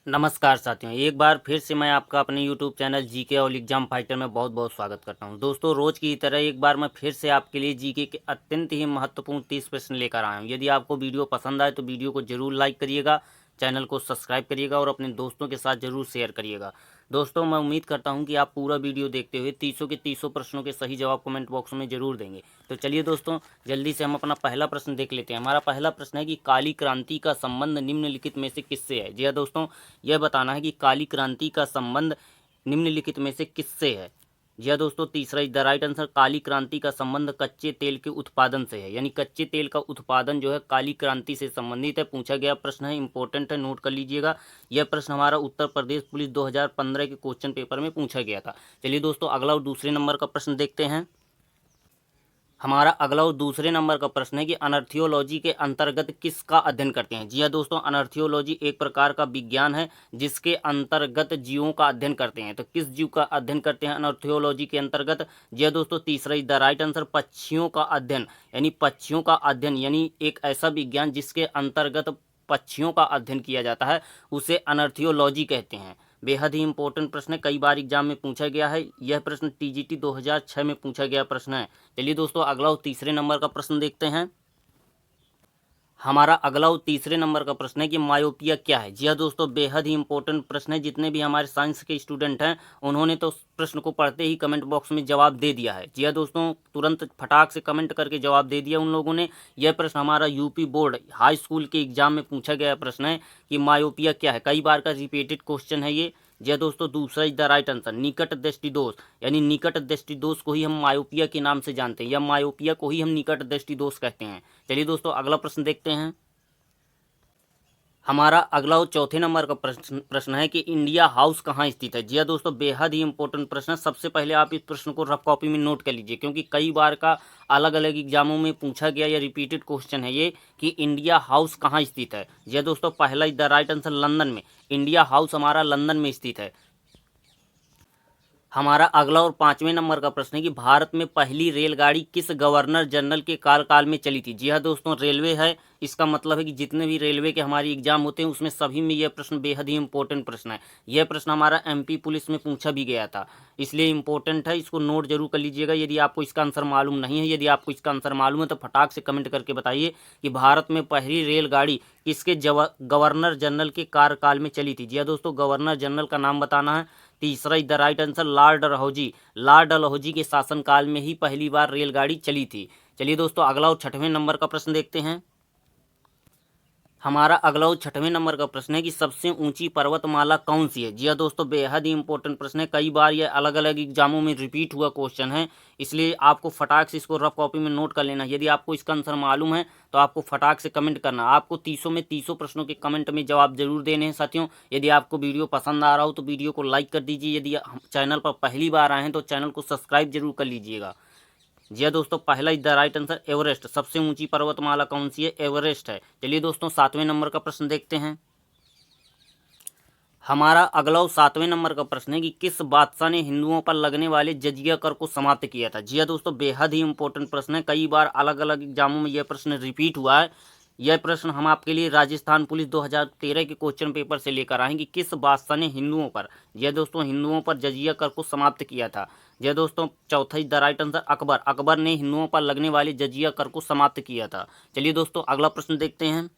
नमस्कार साथियों, एक बार फिर से मैं आपका अपने यूट्यूब चैनल जीके और एग्जाम फाइटर में बहुत बहुत स्वागत करता हूं। दोस्तों, रोज़ की तरह एक बार मैं फिर से आपके लिए जीके के अत्यंत ही महत्वपूर्ण 30 प्रश्न लेकर आया हूं। यदि आपको वीडियो पसंद आए तो वीडियो को जरूर लाइक करिएगा, चैनल को सब्सक्राइब करिएगा और अपने दोस्तों के साथ जरूर शेयर करिएगा। दोस्तों, मैं उम्मीद करता हूं कि आप पूरा वीडियो देखते हुए तीसों के तीसों प्रश्नों के सही जवाब कमेंट बॉक्स में जरूर देंगे। तो चलिए दोस्तों, जल्दी से हम अपना पहला प्रश्न देख लेते हैं। हमारा पहला प्रश्न है कि काली क्रांति का संबंध निम्नलिखित में से किससे है। जी हाँ दोस्तों, यह बताना है कि काली क्रांति का संबंध निम्नलिखित में से किससे है। जी हाँ दोस्तों, तीसरा इज द राइट आंसर। काली क्रांति का संबंध कच्चे तेल के उत्पादन से है, यानी कच्चे तेल का उत्पादन जो है काली क्रांति से संबंधित है। पूछा गया प्रश्न है, इंपॉर्टेंट है, नोट कर लीजिएगा। यह प्रश्न हमारा उत्तर प्रदेश पुलिस 2015 के क्वेश्चन पेपर में पूछा गया था। चलिए दोस्तों, अगला और दूसरे नंबर का प्रश्न देखते हैं। हमारा अगला और दूसरे नंबर का प्रश्न है कि अनर्थियोलॉजी के अंतर्गत किसका अध्ययन करते हैं। जी हाँ दोस्तों, अनर्थियोलॉजी एक प्रकार का विज्ञान है जिसके अंतर्गत जीवों का अध्ययन करते हैं। तो किस जीव का अध्ययन करते हैं अनर्थियोलॉजी के अंतर्गत। जी हाँ दोस्तों, तीसरा इज द राइट आंसर। पक्षियों का अध्ययन, यानी पक्षियों का अध्ययन, यानी एक ऐसा विज्ञान जिसके अंतर्गत पक्षियों का अध्ययन किया जाता है उसे अनर्थियोलॉजी कहते हैं। बेहद ही इंपॉर्टेंट प्रश्न है, कई बार एग्जाम में पूछा गया है। यह प्रश्न टीजीटी 2006 में पूछा गया प्रश्न है। चलिए दोस्तों, अगला और तीसरे नंबर का प्रश्न देखते हैं। हमारा अगला और तीसरे नंबर का प्रश्न है कि मायोपिया क्या है। जी हाँ दोस्तों, बेहद ही इंपॉर्टेंट प्रश्न है। जितने भी हमारे साइंस के स्टूडेंट हैं उन्होंने तो प्रश्न को पढ़ते ही कमेंट बॉक्स में जवाब दे दिया है। जी हाँ दोस्तों, तुरंत फटाक से कमेंट करके जवाब दे दिया उन लोगों ने। यह प्रश्न हमारा यूपी बोर्ड हाई स्कूल के एग्जाम में पूछा गया प्रश्न है कि मायोपिया क्या है। कई बार का रिपीटेड क्वेश्चन है ये। जी हाँ दोस्तों, दूसरा इज द राइट आंसर। निकट दृष्टि दोष, यानी निकट दृष्टि दोष को ही हम मायोपिया के नाम से जानते हैं, या मायोपिया को ही हम निकट दृष्टि दोष कहते हैं। चलिए दोस्तों, अगला प्रश्न देखते हैं। हमारा अगला और चौथे नंबर का प्रश्न है कि इंडिया हाउस कहाँ स्थित है। जी हाँ दोस्तों, बेहद ही इंपॉर्टेंट प्रश्न है। सबसे पहले आप इस प्रश्न को रफ कॉपी में नोट कर लीजिए, क्योंकि कई बार का अलग अलग एग्जामों में पूछा गया या रिपीटेड क्वेश्चन है ये कि इंडिया हाउस कहाँ स्थित है। जी हाँ दोस्तों, पहला is the right answer, London में। इंडिया हाउस हमारा लंदन में स्थित है। हमारा अगला और पांचवें नंबर का प्रश्न है कि भारत में पहली रेलगाड़ी किस गवर्नर जनरल के कार्यकाल में चली थी। जी हाँ दोस्तों, रेलवे है, इसका मतलब है कि जितने भी रेलवे के हमारे एग्जाम होते हैं उसमें सभी में यह प्रश्न बेहद ही इंपॉर्टेंट प्रश्न है। यह प्रश्न हमारा एमपी पुलिस में पूछा भी गया था, इसलिए इंपॉर्टेंट है। इसको नोट जरूर कर लीजिएगा यदि आपको इसका आंसर मालूम नहीं है। यदि आपको इसका आंसर मालूम है तो फटाक से कमेंट करके बताइए कि भारत में पहली रेलगाड़ी किसके गवर्नर जनरल के कार्यकाल में चली थी। जी हाँ दोस्तों, गवर्नर जनरल का नाम बताना है। तीसरा is the right answer, Lord Dalhousie. Lord Dalhousie के शासनकाल में ही पहली बार रेलगाड़ी चली थी। चलिए दोस्तों, अगला और छठवें नंबर का प्रश्न देखते हैं। हमारा अगला और छठवें नंबर का प्रश्न है कि सबसे ऊंची पर्वतमाला कौन सी है। जी हाँ दोस्तों, बेहद ही इंपॉर्टेंट प्रश्न है। कई बार ये अलग अलग एग्जामों में रिपीट हुआ क्वेश्चन है, इसलिए आपको फटाक से इसको रफ कॉपी में नोट कर लेना। यदि आपको इसका आंसर मालूम है तो आपको फटाक से कमेंट करना। आपको तीसों में तीसों प्रश्नों के कमेंट में जवाब जरूर देने हैं साथियों। यदि आपको वीडियो पसंद आ रहा हो तो वीडियो को लाइक कर दीजिए। यदि चैनल पर पहली बार आए हैं तो चैनल को सब्सक्राइब जरूर कर लीजिएगा। जी हाँ दोस्तों, पहला is the right answer, Everest. सबसे ऊंची पर्वतमाला कौन सी है, एवरेस्ट है। चलिए दोस्तों, सातवें नंबर का प्रश्न देखते हैं। हमारा अगला और सातवें नंबर का प्रश्न है कि किस बादशाह ने हिंदुओं पर लगने वाले जजिया कर को समाप्त किया था। जी हाँ दोस्तों, बेहद ही इंपॉर्टेंट प्रश्न है। कई बार अलग अलग एग्जामों में यह प्रश्न रिपीट हुआ है। यह प्रश्न हम आपके लिए राजस्थान पुलिस 2013 के क्वेश्चन पेपर से लेकर आए हैं कि किस बादशाह ने हिंदुओं पर, यह दोस्तों, हिंदुओं पर जजिया कर को समाप्त किया था। यह दोस्तों, चौथा is the right answer, Akbar. Akbar ने हिंदुओं पर लगने वाले जजिया कर को समाप्त किया था। चलिए दोस्तों, अगला प्रश्न देखते हैं।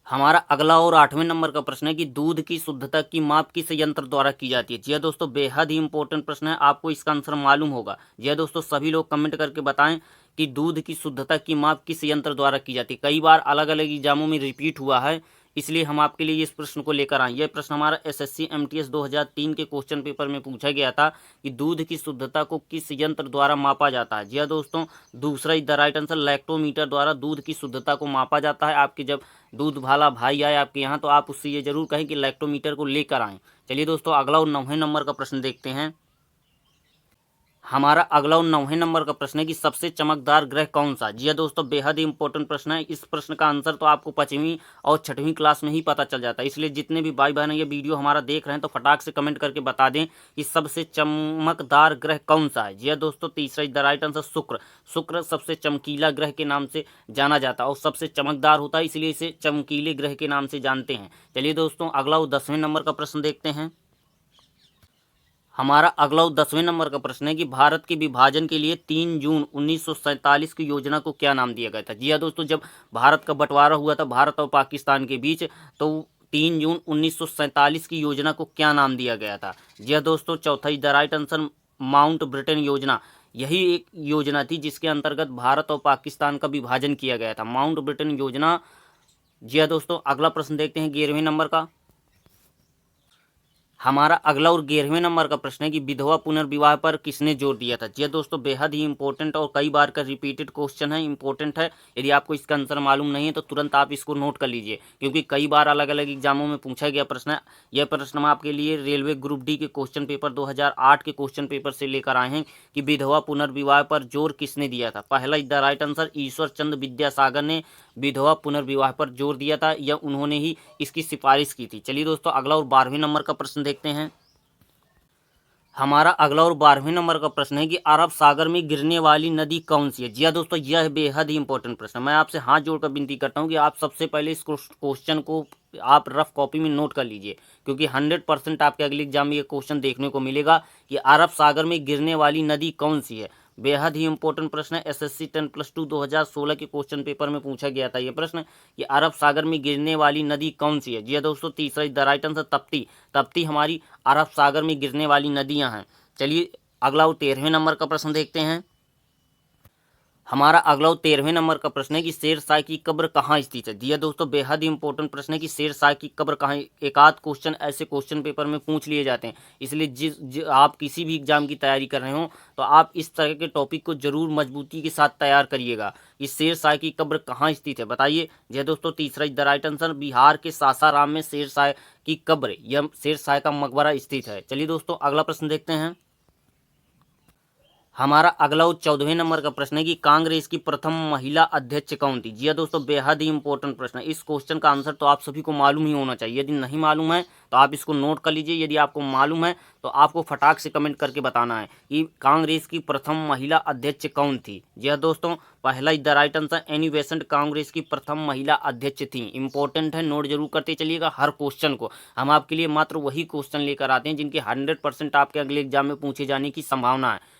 हमारा अगला और आठवें नंबर का प्रश्न है कि दूध की शुद्धता की माप किस यंत्र द्वारा की जाती है। जी हाँ दोस्तों, बेहद ही इंपॉर्टेंट प्रश्न है। आपको इसका आंसर मालूम होगा। जी हाँ दोस्तों, सभी लोग कमेंट करके बताएं कि दूध की शुद्धता की माप किस यंत्र द्वारा की जाती है। कई बार अलग अलग एग्जामों में रिपीट हुआ है, इसलिए हम आपके लिए इस प्रश्न को लेकर आए। यह प्रश्न हमारा एसएससी एमटीएस 2003 के क्वेश्चन पेपर में पूछा गया था कि दूध की शुद्धता को किस यंत्र द्वारा मापा जाता है। जी हाँ दोस्तों, दूसरा is the right answer, lactometer द्वारा दूध की शुद्धता को मापा जाता है। आपके जब दूध वाला भाई आए आपके यहाँ तो आप उससे ये जरूर कहें कि लैक्टोमीटर को लेकर आएँ। चलिए दोस्तों, अगला और नौवें नंबर का प्रश्न देखते हैं। हमारा अगला और 9वें नंबर का प्रश्न है कि सबसे चमकदार ग्रह कौन सा। जी हाँ दोस्तों, बेहद ही इंपॉर्टेंट प्रश्न है। इस प्रश्न का आंसर तो आपको 5वीं और 6वीं क्लास में ही पता चल जाता है, इसलिए जितने भी भाई बहन ये वीडियो हमारा देख रहे हैं तो फटाक से कमेंट करके बता दें कि सबसे चमकदार ग्रह कौन सा है। जी हाँ दोस्तों, तीसरा द राइट आंसर शुक्र। शुक्र सबसे चमकीला ग्रह के नाम से जाना जाता है और सबसे चमकदार होता है, इसलिए इसे चमकीले ग्रह के नाम से जानते हैं। चलिए दोस्तों, अगला और 10वें नंबर का प्रश्न देखते हैं। हमारा अगला और 10वें नंबर का प्रश्न है कि भारत के विभाजन के लिए 3 जून 1947 की योजना को क्या नाम दिया गया था। जी हाँ दोस्तों, जब भारत का बंटवारा हुआ था भारत और पाकिस्तान के बीच, तो 3 जून 1947 की योजना को क्या नाम दिया गया था। जी हाँ दोस्तों, चौथा the right answer mount Britain योजना। यही एक योजना थी जिसके अंतर्गत भारत और पाकिस्तान का विभाजन किया गया था, माउंट ब्रिटेन योजना। जी हाँ दोस्तों, अगला प्रश्न देखते हैं 11वें नंबर का। हमारा अगला और 11वें नंबर का प्रश्न है कि विधवा पुनर्विवाह पर किसने जोर दिया था। जी हाँ दोस्तों, बेहद ही इंपॉर्टेंट और कई बार का रिपीटेड क्वेश्चन है, इंपॉर्टेंट है। यदि आपको इसका आंसर मालूम नहीं है तो तुरंत आप इसको नोट कर लीजिए, क्योंकि कई बार अलग अलग एग्जामों में पूछा गया प्रश्न है। यह प्रश्न हम आपके लिए रेलवे ग्रुप डी के क्वेश्चन पेपर 2008 के क्वेश्चन पेपर से लेकर आए हैं कि विधवा पुनर्विवाह पर जोर किसने दिया था। पहला the right answer Ishwar Chandra Vidyasagar ने विधवा पुनर्विवाह पर जोर दिया था, या उन्होंने ही इसकी सिफारिश की थी। चलिए दोस्तों, अगला और 12वें नंबर का प्रश्न देखते हैं। हमारा अगला और 12वें नंबर का प्रश्न है कि अरब सागर में गिरने वाली नदी कौन सी है। जी हाँ दोस्तों, यह बेहद ही इंपॉर्टेंट प्रश्न है। मैं आपसे हाथ जोड़कर विनती करता हूँ कि आप सबसे पहले इस क्वेश्चन को आप रफ कॉपी में नोट कर लीजिए, क्योंकि 100% आपके अगले एग्जाम में ये क्वेश्चन देखने को मिलेगा कि अरब सागर में गिरने वाली नदी कौन सी है। बेहद ही इंपॉर्टेंट प्रश्न है। एसएससी 10+2 2016 के क्वेश्चन पेपर में पूछा गया था ये प्रश्न कि अरब सागर में गिरने वाली नदी कौन सी है। जी हाँ दोस्तों, तीसरा the right answer Trupti. Trupti हमारी अरब सागर में गिरने वाली नदियां हैं। चलिए अगला और 13वें नंबर का प्रश्न देखते हैं। हमारा अगला और 13वें नंबर का प्रश्न है कि शेरशाह की कब्र कहाँ स्थित है। जी हाँ दोस्तों, बेहद ही इंपॉर्टेंट प्रश्न है कि शेरशाह की कब्र कहाँ। एक आध क्वेश्चन ऐसे क्वेश्चन पेपर में पूछ लिए जाते हैं, इसलिए आप किसी भी एग्जाम की तैयारी कर रहे हो तो आप इस तरह के टॉपिक को जरूर मजबूती के साथ तैयार करिएगा कि शेरशाह की कब्र कहाँ स्थित है। बताइए। जी हाँ दोस्तों, तीसरा द राइट आंसर बिहार के सासाराम में शेरशाह की कब्र या शेरशाह का मकबरा स्थित है। चलिए दोस्तों, अगला प्रश्न देखते हैं। हमारा अगला और 14वें नंबर का प्रश्न है कि कांग्रेस की प्रथम महिला अध्यक्ष कौन थी। जी हाँ दोस्तों, बेहद ही इंपॉर्टेंट प्रश्न है। इस क्वेश्चन का आंसर तो आप सभी को मालूम ही होना चाहिए। यदि नहीं मालूम है तो आप इसको नोट कर लीजिए, यदि आपको मालूम है तो आपको फटाक से कमेंट करके बताना है कि कांग्रेस की प्रथम महिला अध्यक्ष कौन थी। जी हाँ दोस्तों, पहला the right answer Annie Besant Congress की प्रथम महिला अध्यक्ष थी। इंपॉर्टेंट है, नोट जरूर करते चलिएगा हर क्वेश्चन को। हम आपके लिए मात्र वही क्वेश्चन लेकर आते हैं जिनके 100% आपके अगले एग्जाम में पूछे जाने की संभावना है।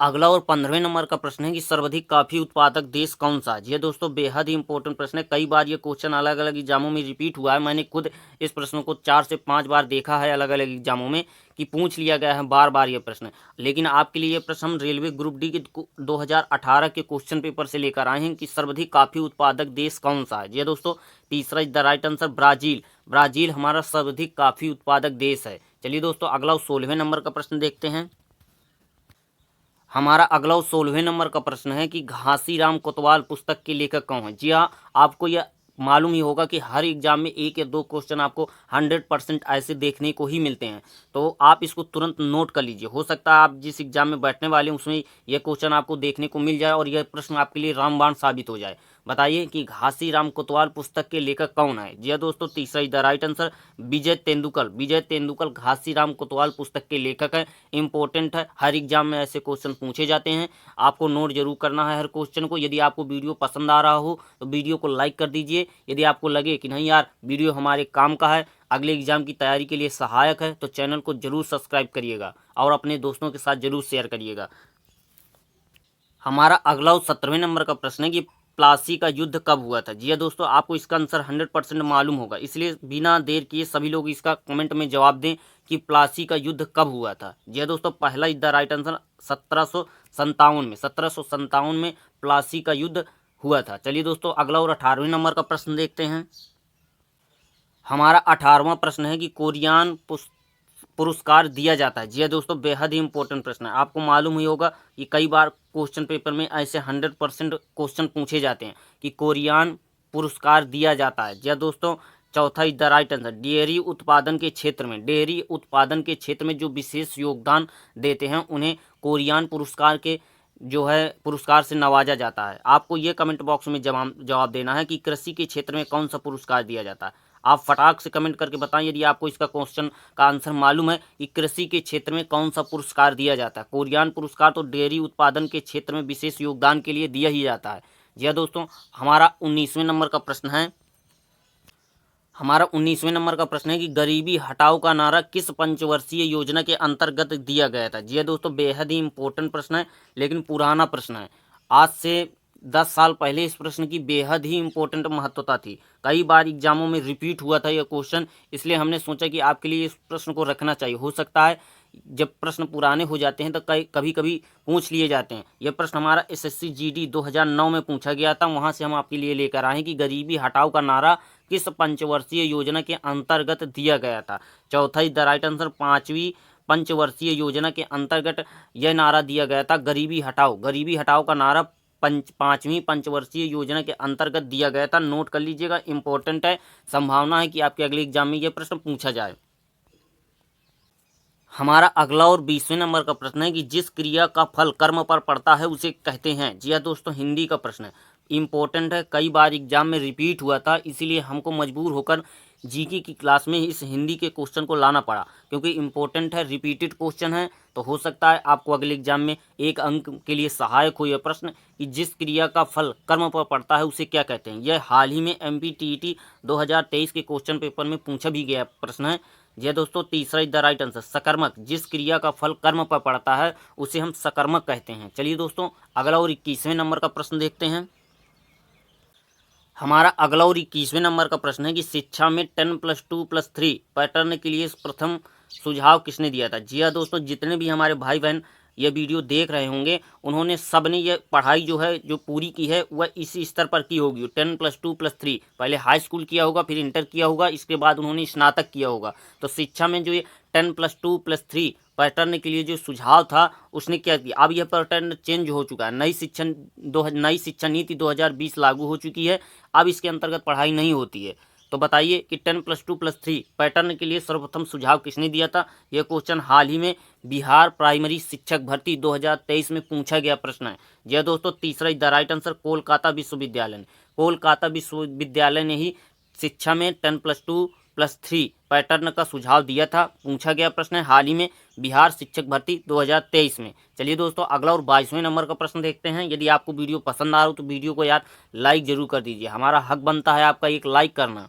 अगला और 15वें नंबर का प्रश्न है कि सर्वाधिक कॉफी उत्पादक देश कौन सा है। जी दोस्तों, बेहद ही इंपॉर्टेंट प्रश्न है। कई बार ये क्वेश्चन अलग अलग एग्जामों में रिपीट हुआ है। मैंने खुद इस प्रश्न को 4 से 5 बार देखा है अलग अलग एग्जामों में कि पूछ लिया गया है बार बार ये प्रश्न। लेकिन आपके लिए ये प्रश्न हम रेलवे ग्रुप डी के 2018 के क्वेश्चन पेपर से लेकर आए हैं कि सर्वाधिक कॉफी उत्पादक देश कौन सा है। जी दोस्तों, तीसरा the right answer Brazil. Brazil हमारा सर्वाधिक कॉफी उत्पादक देश है। चलिए दोस्तों, अगला 16वें नंबर का प्रश्न देखते हैं। हमारा अगला और 16वें नंबर का प्रश्न है कि घासीराम कोतवाल पुस्तक के लेखक कौन है। जी हाँ, आपको यह मालूम ही होगा कि हर एग्जाम में 1 या 2 क्वेश्चन आपको 100% ऐसे देखने को ही मिलते हैं, तो आप इसको तुरंत नोट कर लीजिए। हो सकता है आप जिस एग्जाम में बैठने वाले हैं उसमें यह क्वेश्चन आपको देखने को मिल जाए और यह प्रश्न आपके लिए रामबाण साबित हो जाए। बताइए कि घासीराम कोतवाल पुस्तक के लेखक कौन है। जी हाँ दोस्तों, तीसरा द राइट आंसर विजय तेंदुलकर। विजय तेंदुलकर घासीराम कोतवाल पुस्तक के लेखक हैं। इंपॉर्टेंट है, हर एग्जाम में ऐसे क्वेश्चन पूछे जाते हैं, आपको नोट जरूर करना है हर क्वेश्चन को। यदि आपको वीडियो पसंद आ रहा हो तो वीडियो को लाइक कर दीजिए। यदि आपको लगे कि नहीं यार वीडियो हमारे काम का है, अगले एग्जाम की तैयारी के लिए सहायक है, तो चैनल को जरूर सब्सक्राइब करिएगा और अपने दोस्तों के साथ जरूर शेयर करिएगा। हमारा अगला और 17वें नंबर का प्रश्न है कि प्लासी का युद्ध कब हुआ था। जी हाँ दोस्तों, आपको इसका आंसर 100% मालूम होगा, इसलिए बिना देर किए सभी लोग इसका कमेंट में जवाब दें कि प्लासी का युद्ध कब हुआ था। जी हाँ दोस्तों, पहला द राइट आंसर 1757 में प्लासी का युद्ध हुआ था। चलिए दोस्तों, अगला और 18वें नंबर का प्रश्न देखते हैं। हमारा 18वां प्रश्न है कि कोरियान पुरस्कार दिया जाता है। जी हाँ दोस्तों, बेहद ही इंपॉर्टेंट प्रश्न है। आपको मालूम ही होगा कि कई बार क्वेश्चन पेपर में ऐसे 100% क्वेश्चन पूछे जाते हैं कि कोरियान पुरस्कार दिया जाता है। जी हाँ दोस्तों, चौथा is the right answer, dairy उत्पादन के क्षेत्र में, डेयरी उत्पादन के क्षेत्र में जो विशेष योगदान देते हैं उन्हें कोरियान पुरस्कार के जो है पुरस्कार से नवाजा जाता है। आपको ये कमेंट बॉक्स में जवाब देना है कि कृषि के क्षेत्र में कौन सा पुरस्कार दिया जाता है। आप फटाक से कमेंट करके बताएं यदि आपको इसका क्वेश्चन का आंसर मालूम है कि कृषि के क्षेत्र में कौन सा पुरस्कार दिया जाता है। कोरियान पुरस्कार तो डेयरी उत्पादन के क्षेत्र में विशेष योगदान के लिए दिया ही जाता है। जी हाँ दोस्तों, हमारा 19वें नंबर का प्रश्न है। हमारा 19वें नंबर का प्रश्न है कि गरीबी हटाओ का नारा किस पंचवर्षीय योजना के अंतर्गत दिया गया था। जी हाँ दोस्तों, बेहद ही इंपॉर्टेंट प्रश्न है लेकिन पुराना प्रश्न है। आज से 10 साल पहले इस प्रश्न की बेहद ही इंपॉर्टेंट महत्वता थी। कई बार एग्जामों में रिपीट हुआ था यह क्वेश्चन, इसलिए हमने सोचा कि आपके लिए इस प्रश्न को रखना चाहिए। हो सकता है जब प्रश्न पुराने हो जाते हैं तो कभी कभी पूछ लिए जाते हैं। यह प्रश्न हमारा एसएससी जीडी 2009 में पूछा गया था, वहां से हम आपके लिए लेकर आए हैं कि गरीबी हटाओ का नारा किस पंचवर्षीय योजना के अंतर्गत दिया गया था। चौथा इज द राइट आंसर, 5वीं पंचवर्षीय योजना के अंतर्गत यह नारा दिया गया था, गरीबी हटाओ। गरीबी हटाओ का नारा 5वीं पंचवर्षीय योजना के अंतर्गत दिया गया था। नोट कर लीजिएगा, इंपॉर्टेंट है, संभावना है कि आपके अगले एग्जाम में यह प्रश्न पूछा जाए। हमारा अगला और 20वें नंबर का प्रश्न है कि जिस क्रिया का फल कर्म पर पड़ता है उसे कहते हैं। जी हाँ दोस्तों, हिंदी का प्रश्न है, इम्पोर्टेंट है, कई बार एग्जाम में रिपीट हुआ था, इसीलिए हमको मजबूर होकर जीके की क्लास में इस हिंदी के क्वेश्चन को लाना पड़ा, क्योंकि इम्पोर्टेंट है, रिपीटेड क्वेश्चन है, तो हो सकता है आपको अगले एग्जाम में 1 अंक के लिए सहायक हो यह प्रश्न कि जिस क्रिया का फल कर्म पर पड़ता है उसे क्या कहते हैं। यह हाल ही में MPTET 2023 के क्वेश्चन पेपर में पूछा भी गया प्रश्न है। जी दोस्तों, तीसरा इज द राइट आंसर, सकर्मक। जिस क्रिया का फल कर्म पर पड़ता है उसे हम सकर्मक कहते हैं। चलिए दोस्तों, अगला और 21वें नंबर का प्रश्न देखते हैं। हमारा अगला और 21वें नंबर का प्रश्न है कि शिक्षा में 10+2+3 पैटर्न के लिए प्रथम सुझाव किसने दिया था। जी हाँ दोस्तों, जितने भी हमारे भाई बहन ये वीडियो देख रहे होंगे उन्होंने सब ने ये पढ़ाई जो है जो पूरी की है वह इसी स्तर पर की होगी। 10+2+3 पहले हाई स्कूल किया होगा, फिर इंटर किया होगा, इसके बाद उन्होंने स्नातक किया होगा। तो शिक्षा में जो ये 10+2+3 पैटर्न के लिए जो सुझाव था उसने क्या किया। अब यह पैटर्न चेंज हो चुका है, नई शिक्षा नीति 2020 लागू हो चुकी है। अब इसके अंतर्गत पढ़ाई नहीं होती है। तो बताइए कि 10+2+3 पैटर्न के लिए सर्वप्रथम सुझाव किसने दिया था। यह क्वेश्चन हाल ही में बिहार प्राइमरी शिक्षक भर्ती 2023 में पूछा गया प्रश्न है। यह दोस्तों तीसरा द राइट आंसर, कोलकाता विश्वविद्यालय ने, कोलकाता विश्वविद्यालय ने ही शिक्षा में 10+2+3 पैटर्न का सुझाव दिया था। पूछा गया प्रश्न है हाल ही में बिहार शिक्षक भर्ती 2023 में। चलिए दोस्तों, अगला और 22वें नंबर का प्रश्न देखते हैं। यदि आपको वीडियो पसंद आ रहा हो तो वीडियो को यार लाइक जरूर कर दीजिए, हमारा हक बनता है आपका एक लाइक करना।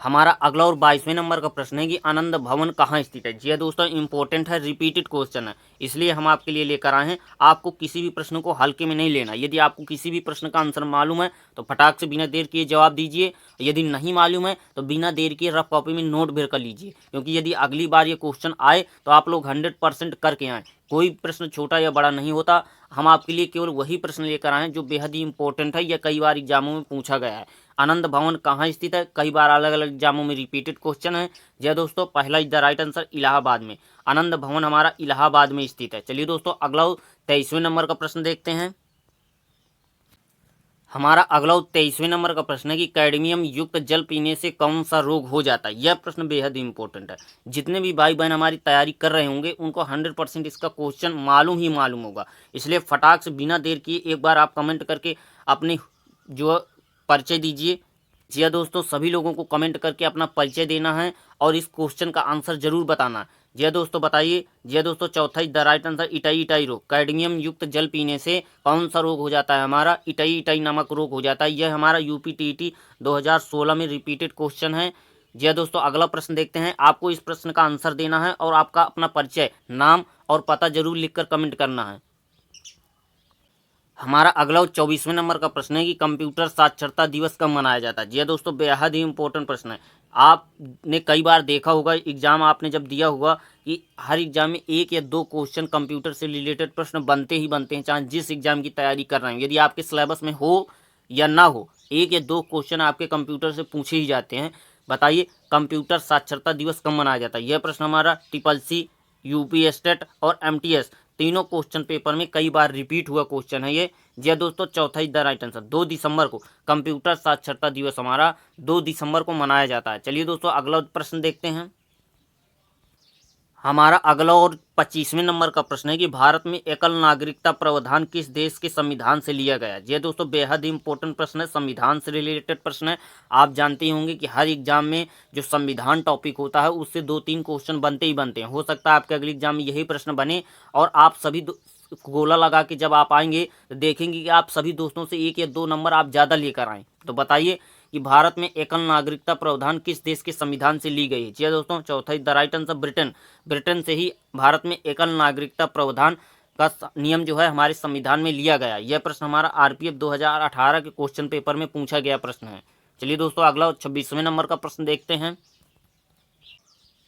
हमारा अगला और 22वें नंबर का प्रश्न है कि आनंद भवन कहाँ स्थित है। जी दोस्तों, इंपॉर्टेंट है, रिपीटेड क्वेश्चन है, इसलिए हम आपके लिए लेकर आए हैं। आपको किसी भी प्रश्न को हल्के में नहीं लेना। यदि आपको किसी भी प्रश्न का आंसर मालूम है तो फटाक से बिना देर किए जवाब दीजिए। यदि नहीं मालूम है तो बिना देर किए रफ कॉपी में नोट भी कर लीजिए, क्योंकि यदि अगली बार ये क्वेश्चन आए तो आप लोग 100% करके आएँ। कोई प्रश्न छोटा या बड़ा नहीं होता, हम आपके लिए केवल वही प्रश्न लेकर आए हैं जो बेहद ही इंपॉर्टेंट है या कई बार एग्जामों में पूछा गया है। आनंद भवन कहाँ स्थित है, कई बार अलग अलग एग्जामों में रिपीटेड क्वेश्चन है। जय दोस्तों, पहला is the right answer, Allahabad में। आनंद भवन हमारा इलाहाबाद में स्थित है। चलिए दोस्तों, अगला 23वें नंबर का प्रश्न देखते हैं। हमारा अगला 23वें नंबर का प्रश्न है कि कैडमियम युक्त जल पीने से कौन सा रोग हो जाता है। यह प्रश्न बेहद इंपॉर्टेंट है। जितने भी भाई बहन हमारी तैयारी कर रहे होंगे उनको 100% इसका क्वेश्चन मालूम होगा, इसलिए फटाक से बिना देर किए एक बार आप कमेंट करके अपने जो परिचय दीजिए। जी हाँ दोस्तों, सभी लोगों को कमेंट करके अपना परिचय देना है और इस क्वेश्चन का आंसर जरूर बताना है। जी हाँ दोस्तों, बताइए। जी हाँ दोस्तों, चौथा द राइट आंसर, इटाई रोग। कैडमियम युक्त जल पीने से कौन सा रोग हो जाता है, हमारा इटाई नामक रोग हो जाता है। यह हमारा UPTET 2016 में रिपीटेड क्वेश्चन है। जी हाँ दोस्तों, अगला प्रश्न देखते हैं। आपको इस प्रश्न का आंसर देना है और आपका अपना परिचय, नाम और पता जरूर लिखकर कमेंट करना है। हमारा अगला 24वें नंबर का प्रश्न है कि कंप्यूटर साक्षरता दिवस कब मनाया जाता है। जी हाँ दोस्तों, बेहद ही इंपॉर्टेंट प्रश्न है। आपने कई बार देखा होगा, एग्जाम आपने जब दिया होगा कि हर एग्जाम में 1 या 2 क्वेश्चन कंप्यूटर से रिलेटेड प्रश्न बनते हैं, चाहे जिस एग्जाम की तैयारी कर रहे हैं। यदि आपके सिलेबस में हो या ना हो, 1 या 2 क्वेश्चन आपके कंप्यूटर से पूछे ही जाते हैं। बताइए, कंप्यूटर साक्षरता दिवस कब मनाया जाता है। यह प्रश्न हमारा CCC, UP स्टेट और MTS तीनों क्वेश्चन पेपर में कई बार रिपीट हुआ क्वेश्चन है। ये जी हाँ दोस्तों, चौथा इज द राइट आंसर। 2 दिसंबर को कंप्यूटर साक्षरता दिवस हमारा 2 दिसंबर को मनाया जाता है। चलिए दोस्तों अगला प्रश्न देखते हैं। हमारा अगला और 25वें नंबर का प्रश्न है कि भारत में एकल नागरिकता प्रावधान किस देश के संविधान से लिया गया। ये दोस्तों बेहद ही इंपॉर्टेंट प्रश्न है, संविधान से रिलेटेड प्रश्न है। आप जानते ही होंगे कि हर एग्जाम में जो संविधान टॉपिक होता है उससे 2-3 क्वेश्चन बनते ही बनते हैं। हो सकता है आपके अगले एग्जाम में यही प्रश्न बने और आप सभी गोला लगा के जब आप आएंगे तो देखेंगे कि आप सभी दोस्तों से 1 या 2 नंबर आप ज़्यादा लेकर आएँ। तो बताइए कि भारत में एकल नागरिकता प्रावधान किस देश के संविधान से ली गई है। जी हाँ दोस्तों, चौथा the right answer Britain. Britain से ही भारत में एकल नागरिकता प्रावधान का नियम जो है हमारे संविधान में लिया गया। यह प्रश्न हमारा आरपीएफ 2018 के क्वेश्चन पेपर में पूछा गया प्रश्न है। चलिए दोस्तों अगला 26वें नंबर का प्रश्न देखते हैं।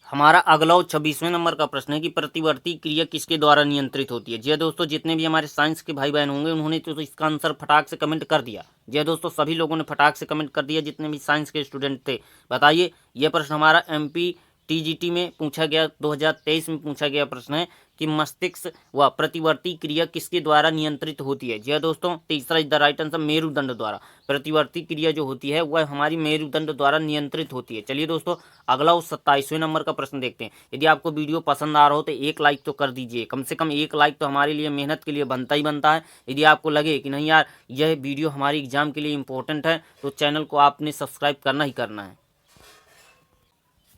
हमारा अगला 26वें नंबर का प्रश्न है कि प्रतिवर्ती क्रिया किसके द्वारा नियंत्रित होती है। जी दोस्तों, जितने भी हमारे साइंस के भाई बहन होंगे उन्होंने तो इसका आंसर फटाक से कमेंट कर दिया। जी दोस्तों, सभी लोगों ने फटाक से कमेंट कर दिया जितने भी साइंस के स्टूडेंट थे। बताइए, यह प्रश्न हमारा एमपी टीजीटी में पूछा गया, 2023 में पूछा गया प्रश्न है कि मस्तिष्क व प्रतिवर्ती क्रिया किसके द्वारा नियंत्रित होती है। जी हाँ दोस्तों, तीसरा इज द राइट आंसर मेरुदंड द्वारा। प्रतिवर्ती क्रिया जो होती है वह हमारी मेरुदंड द्वारा नियंत्रित होती है। चलिए दोस्तों अगला उस 27वें नंबर का प्रश्न देखते हैं। यदि आपको वीडियो पसंद आ रहा हो तो 1 लाइक तो कर दीजिए, कम से कम 1 लाइक तो हमारे लिए मेहनत के लिए बनता ही बनता है। यदि आपको लगे कि नहीं यार यह वीडियो हमारी एग्जाम के लिए इंपॉर्टेंट है तो चैनल को आपने सब्सक्राइब करना ही करना है।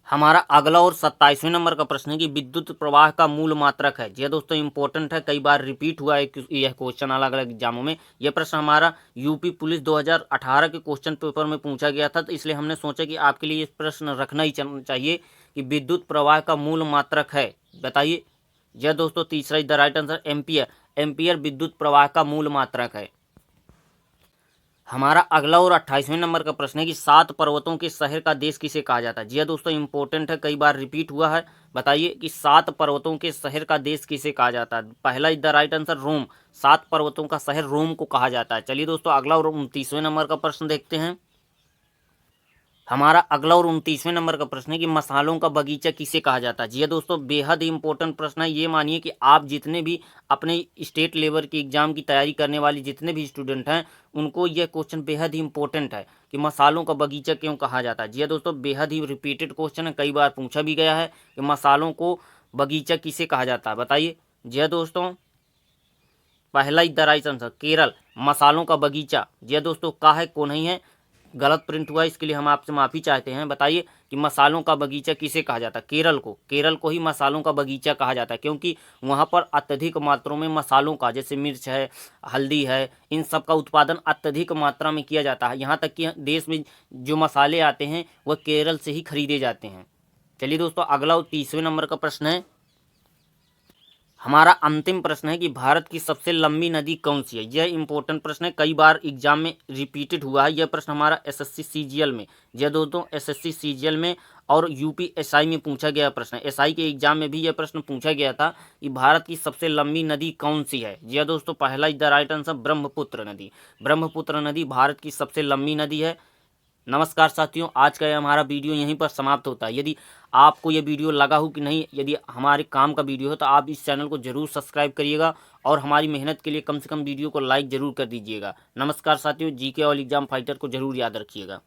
हमारा अगला और 27वें नंबर का प्रश्न है कि विद्युत प्रवाह का मूल मात्रक है। यह दोस्तों इंपॉर्टेंट है, कई बार रिपीट हुआ है यह क्वेश्चन अलग अलग एग्जामों में। यह प्रश्न हमारा यूपी पुलिस 2018 के क्वेश्चन पेपर में पूछा गया था, तो इसलिए हमने सोचा कि आपके लिए ये प्रश्न रखना ही चाहिए कि विद्युत प्रवाह का मूल मात्रक है। बताइए। यह दोस्तों तीसरा is the right answer ampere. Ampere विद्युत प्रवाह का मूल मात्रक है। हमारा अगला और 28वें नंबर का प्रश्न है कि 7 पर्वतों के शहर का देश किसे कहा जाता है। जी दोस्तों इंपॉर्टेंट है, कई बार रिपीट हुआ है। बताइए कि 7 पर्वतों के शहर का देश किसे कहा जाता है। पहला इज द राइट आंसर रोम। 7 पर्वतों का शहर रोम को कहा जाता है। चलिए दोस्तों अगला और 29वें नंबर का प्रश्न देखते हैं। हमारा अगला और 29वें नंबर का प्रश्न है कि मसालों का बगीचा किसे कहा जाता है। जी दोस्तों बेहद ही इंपॉर्टेंट प्रश्न है। ये मानिए कि आप जितने भी अपने स्टेट लेवल की एग्जाम की तैयारी करने वाले जितने भी स्टूडेंट हैं उनको यह क्वेश्चन बेहद ही इंपॉर्टेंट है कि मसालों का बगीचा क्यों कहा जाता है। जी दोस्तों बेहद ही रिपीटेड क्वेश्चन है, कई बार पूछा भी गया है कि मसालों को बगीचा किसे कहा जाता है। बताइए। जी दोस्तों पहला is the right answer Kerala. मसालों का बगीचा जी दोस्तों का है को नहीं है, गलत प्रिंट हुआ, इसके लिए हम आपसे माफ़ी चाहते हैं। बताइए कि मसालों का बगीचा किसे कहा जाता है। केरल को ही मसालों का बगीचा कहा जाता है क्योंकि वहाँ पर अत्यधिक मात्रा में मसालों का, जैसे मिर्च है, हल्दी है, इन सब का उत्पादन अत्यधिक मात्रा में किया जाता है। यहाँ तक कि देश में जो मसाले आते हैं वह केरल से ही खरीदे जाते हैं। चलिए दोस्तों अगला 30वें नंबर का प्रश्न है। हमारा अंतिम प्रश्न है कि भारत की सबसे लंबी नदी कौन सी है। यह इंपॉर्टेंट प्रश्न है, कई बार एग्जाम में रिपीटेड हुआ है। यह प्रश्न हमारा एसएससी सीजीएल में, यह दोस्तों एसएससी सीजीएल में और यूपी एसआई में पूछा गया प्रश्न है। एसआई के एग्जाम में भी यह प्रश्न पूछा गया था कि भारत की सबसे लंबी नदी कौन सी है। यह दोस्तों पहला is the right answer Brahmaputra नदी। ब्रह्मपुत्र नदी भारत की सबसे लंबी नदी है। नमस्कार साथियों, आज का हमारा वीडियो यहीं पर समाप्त होता है। यदि आपको ये वीडियो लगा हो कि नहीं, यदि हमारे काम का वीडियो हो तो आप इस चैनल को जरूर सब्सक्राइब करिएगा और हमारी मेहनत के लिए कम से कम वीडियो को लाइक जरूर कर दीजिएगा। नमस्कार साथियों, जीके ऑल एग्जाम फाइटर को जरूर याद रखिएगा।